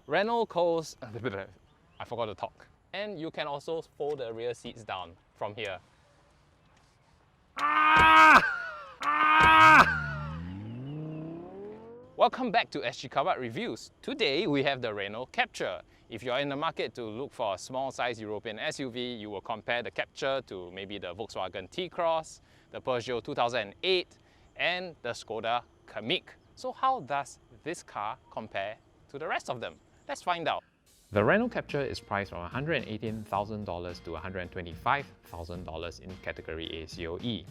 Renault calls... I forgot to talk. And you can also fold the rear seats down from here. Welcome back to SG Car Reviews. Today we have the Renault Captur. If you are in the market to look for a small size European SUV, you will compare the Captur to maybe the Volkswagen T-Cross, the Peugeot 2008 and the Skoda Kamiq. So how does this car compare to the rest of them? Let's find out. The Renault Captur is priced from $118,000 to $125,000 in category A COE.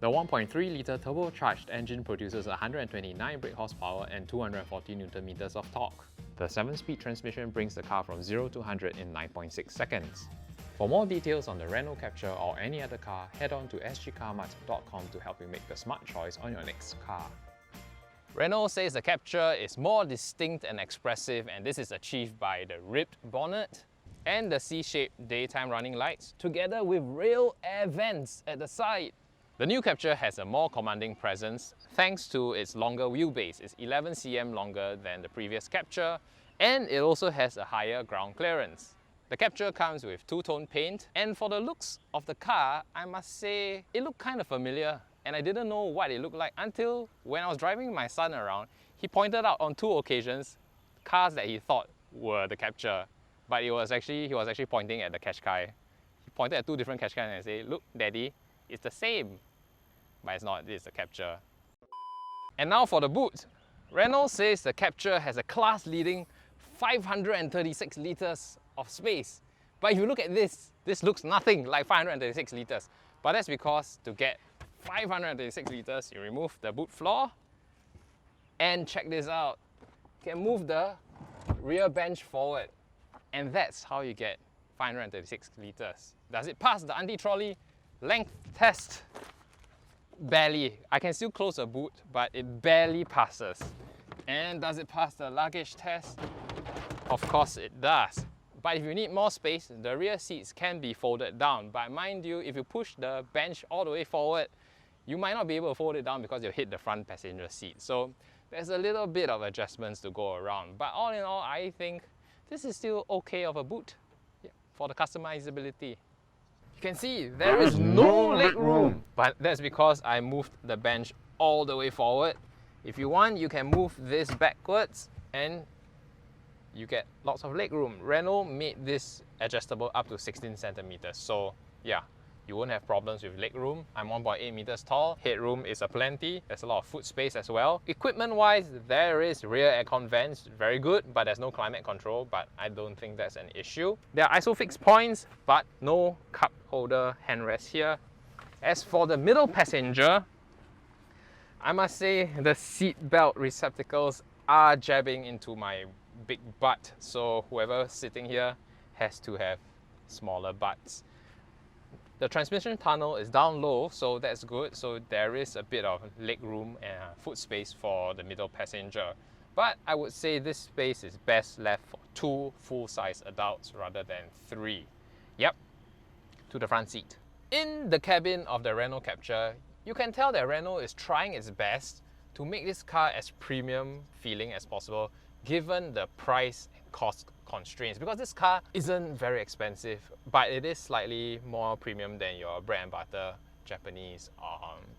The 1.3-litre turbocharged engine produces 129 brake horsepower and 240 Nm of torque. The 7-speed transmission brings the car from 0 to 100 in 9.6 seconds. For more details on the Renault Captur or any other car, head on to sgcarmart.com to help you make the smart choice on your next car. Renault says the Captur is more distinct and expressive, and this is achieved by the ribbed bonnet and the C-shaped daytime running lights, together with real air vents at the side. The new Captur has a more commanding presence thanks to its longer wheelbase. It's 11 cm longer than the previous Captur, and it also has a higher ground clearance. The Captur comes with two-tone paint, and for the looks of the car, I must say it looked kind of familiar, and I didn't know what it looked like until when I was driving my son around. He pointed out on 2 occasions cars that he thought were the Captur, but he was actually pointing at the Qashqai. He pointed at 2 different Qashqai and said, "Look, Daddy, it's the same." But it's not, this is the Captur. And now for the boot. Renault says the Captur has a class-leading 536 litres of space. But if you look at this looks nothing like 536 litres. But that's because to get 536 litres, you remove the boot floor. And check this out. You can move the rear bench forward. And that's how you get 536 litres. Does it pass the anti-trolley length test? Barely. I can still close the boot, but it barely passes. And does it pass the luggage test? Of course it does. But if you need more space, the rear seats can be folded down. But mind you, if you push the bench all the way forward, you might not be able to fold it down because you'll hit the front passenger seat. So there's a little bit of adjustments to go around. But all in all, I think this is still okay of a boot for the customizability. You can see there is no leg room, but that's because I moved the bench all the way forward. If you want, you can move this backwards and you get lots of leg room. Renault made this adjustable up to 16 centimeters, so yeah, you won't have problems with leg room. I'm 1.8 meters tall, headroom is aplenty, there's a lot of foot space as well. Equipment wise, there is rear aircon vents, very good, but there's no climate control, but I don't think that's an issue. There are ISOFIX points, but no cup holder handrest here. As for the middle passenger, I must say the seat belt receptacles are jabbing into my big butt, so whoever's sitting here has to have smaller butts. The transmission tunnel is down low, so that's good. So there is a bit of leg room and foot space for the middle passenger. But I would say this space is best left for 2 full-size adults rather than 3. Yep, to the front seat. In the cabin of the Renault Captur, you can tell that Renault is trying its best to make this car as premium feeling as possible given the price and cost constraints, because this car isn't very expensive, but it is slightly more premium than your bread and butter Japanese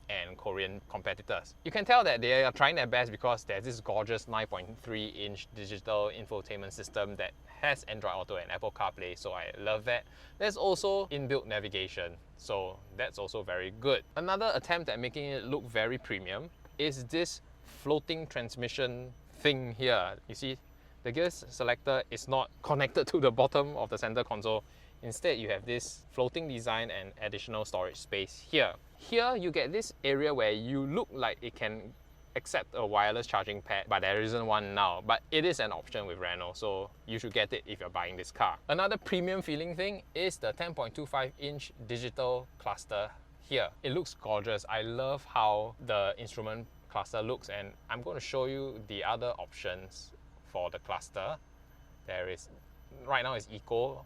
and Korean competitors. You can tell that they are trying their best because there's this gorgeous 9.3-inch digital infotainment system that has Android Auto and Apple CarPlay, so I love that. There's also inbuilt navigation, so that's also very good. Another attempt at making it look very premium is this floating transmission thing here. You see, the gear selector is not connected to the bottom of the center console. Instead, you have this floating design and additional storage space here. Here, you get this area where you look like it can accept a wireless charging pad, but there isn't one now. But it is an option with Renault, so you should get it if you're buying this car. Another premium feeling thing is the 10.25-inch digital cluster here. It looks gorgeous. I love how the instrument cluster looks, and I'm going to show you the other options for the cluster. There is, right now it's Eco,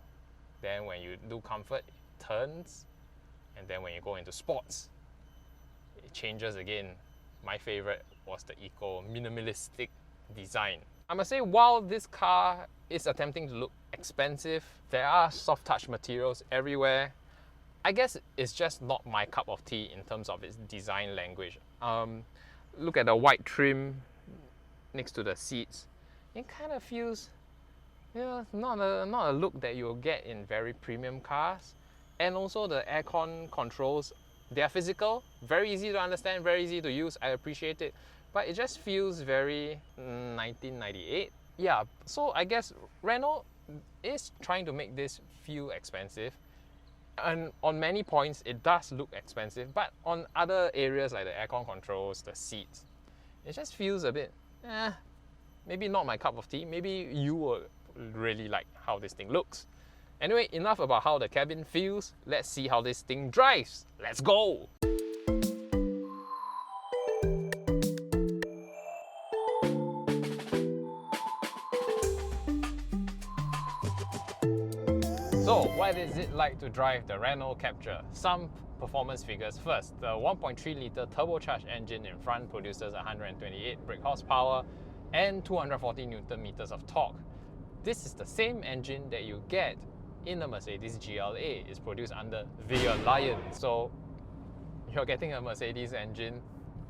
then when you do comfort it turns, and then when you go into sports it changes again. My favorite was the Eco minimalistic design. I must say, while this car is attempting to look expensive, there are soft touch materials everywhere. I guess it's just not my cup of tea in terms of its design language. Look at the white trim next to the seats. It kind of feels, not a look that you'll get in very premium cars. And also the aircon controls, they are physical, very easy to understand, very easy to use. I appreciate it, but it just feels very 1998. Yeah, so I guess Renault is trying to make this feel expensive. And on many points, it does look expensive, but on other areas like the aircon controls, the seats, it just feels a bit, maybe not my cup of tea. Maybe you will really like how this thing looks. Anyway, enough about how the cabin feels. Let's see how this thing drives. Let's go! So, what is it like to drive the Renault Captur? Some performance figures first. The 1.3 litre turbocharged engine in front produces 128 brake horsepower and 240 Newton meters of torque. This is the same engine that you get in the Mercedes GLA. It's produced under the Alliance. So you're getting a Mercedes engine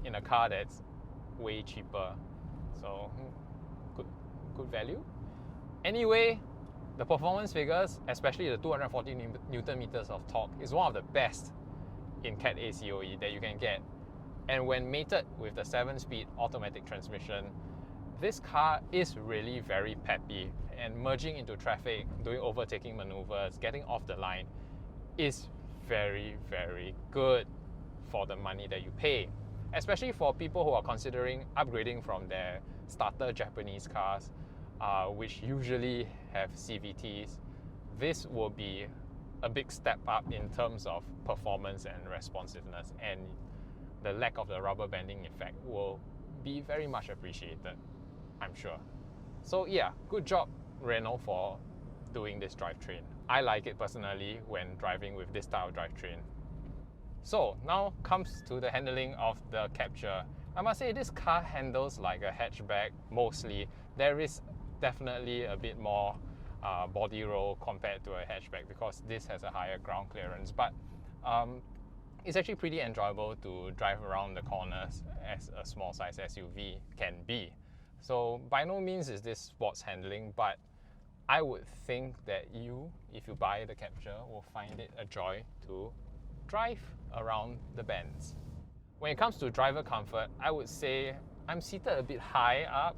in a car that's way cheaper. So good value. Anyway, the performance figures, especially the 240 Newton meters of torque, is one of the best in Cat A COE that you can get. And when mated with the 7-speed automatic transmission, this car is really very peppy, and merging into traffic, doing overtaking maneuvers, getting off the line is very, very good for the money that you pay. Especially for people who are considering upgrading from their starter Japanese cars, which usually have CVTs. This will be a big step up in terms of performance and responsiveness, and the lack of the rubber banding effect will be very much appreciated, I'm sure. So yeah, good job Renault for doing this drivetrain. I like it personally when driving with this style of drivetrain. So now comes to the handling of the Captur. I must say this car handles like a hatchback mostly. There is definitely a bit more body roll compared to a hatchback because this has a higher ground clearance, but it's actually pretty enjoyable to drive around the corners as a small size SUV can be. So by no means is this sports handling, but I would think that you, if you buy the Captur, will find it a joy to drive around the bends. When it comes to driver comfort, I would say I'm seated a bit high up.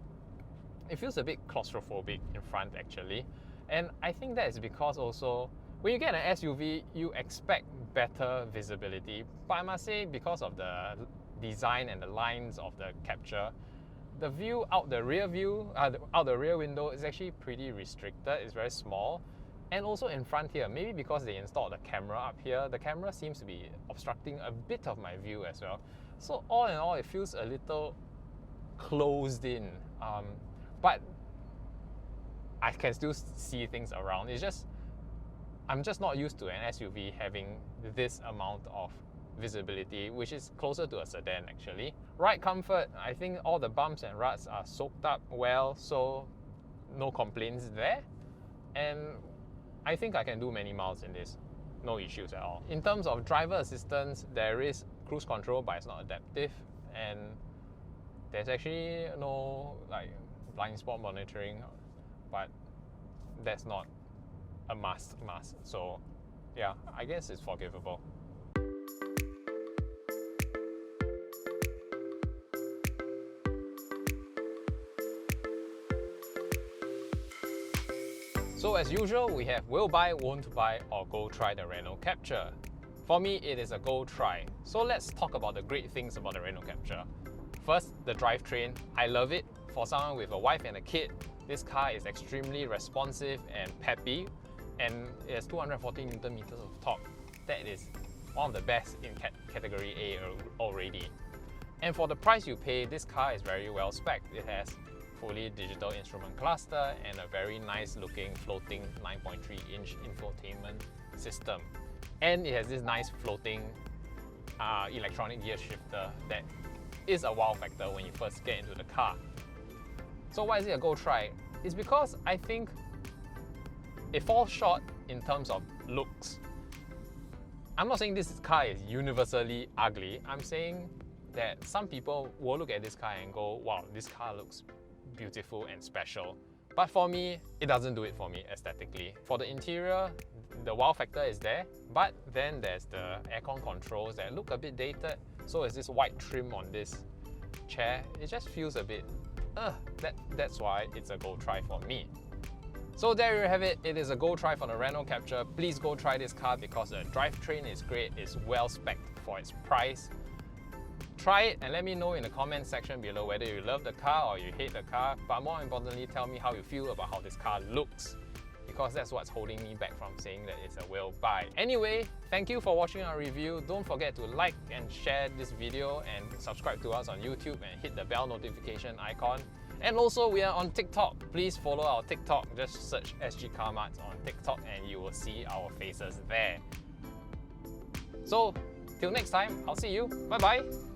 It feels a bit claustrophobic in front actually, and I think that is because also when you get an SUV, you expect better visibility, but I must say because of the design and the lines of the Captur, the view out the rear window is actually pretty restricted. It's very small. And also in front here, maybe because they installed a camera up here, the camera seems to be obstructing a bit of my view as well. So all in all, it feels a little closed in. But I can still see things around. It's just, I'm just not used to an SUV having this amount of visibility, which is closer to a sedan actually. Ride comfort, I think all the bumps and ruts are soaked up well, so no complaints there. And I think I can do many miles in this, no issues at all. In terms of driver assistance, there is cruise control, but it's not adaptive, and there's actually no like blind spot monitoring, but that's not a must. So yeah, I guess it's forgivable. So as usual, we have will buy, won't buy, or go try the Renault Captur. For me, it is a go try. So let's talk about the great things about the Renault Captur. First, the drivetrain. I love it. For someone with a wife and a kid, this car is extremely responsive and peppy, and it has 240 Newton meters of torque. That is one of the best in category A already. And for the price you pay, this car is very well spec'd. It has fully digital instrument cluster and a very nice looking floating 9.3-inch infotainment system. And it has this nice floating electronic gear shifter that is a wow factor when you first get into the car. So why is it a go try? It's because I think it falls short in terms of looks. I'm not saying this car is universally ugly. I'm saying that some people will look at this car and go, wow, this car looks beautiful and special. But for me, it doesn't do it for me aesthetically. For the interior, the wow factor is there, but then there's the aircon controls that look a bit dated. So is this white trim on this chair. It just feels a bit, that's why it's a go try for me. So there you have it. It is a go try for the Renault Captur. Please go try this car because the drivetrain is great. It's well spec'd for its price. Try it and let me know in the comment section below whether you love the car or you hate the car. But more importantly, tell me how you feel about how this car looks, because that's what's holding me back from saying that it's a will buy. Anyway, thank you for watching our review. Don't forget to like and share this video and subscribe to us on YouTube and hit the bell notification icon. And also, we are on TikTok. Please follow our TikTok. Just search SG Carmart on TikTok and you will see our faces there. So, till next time, I'll see you. Bye bye.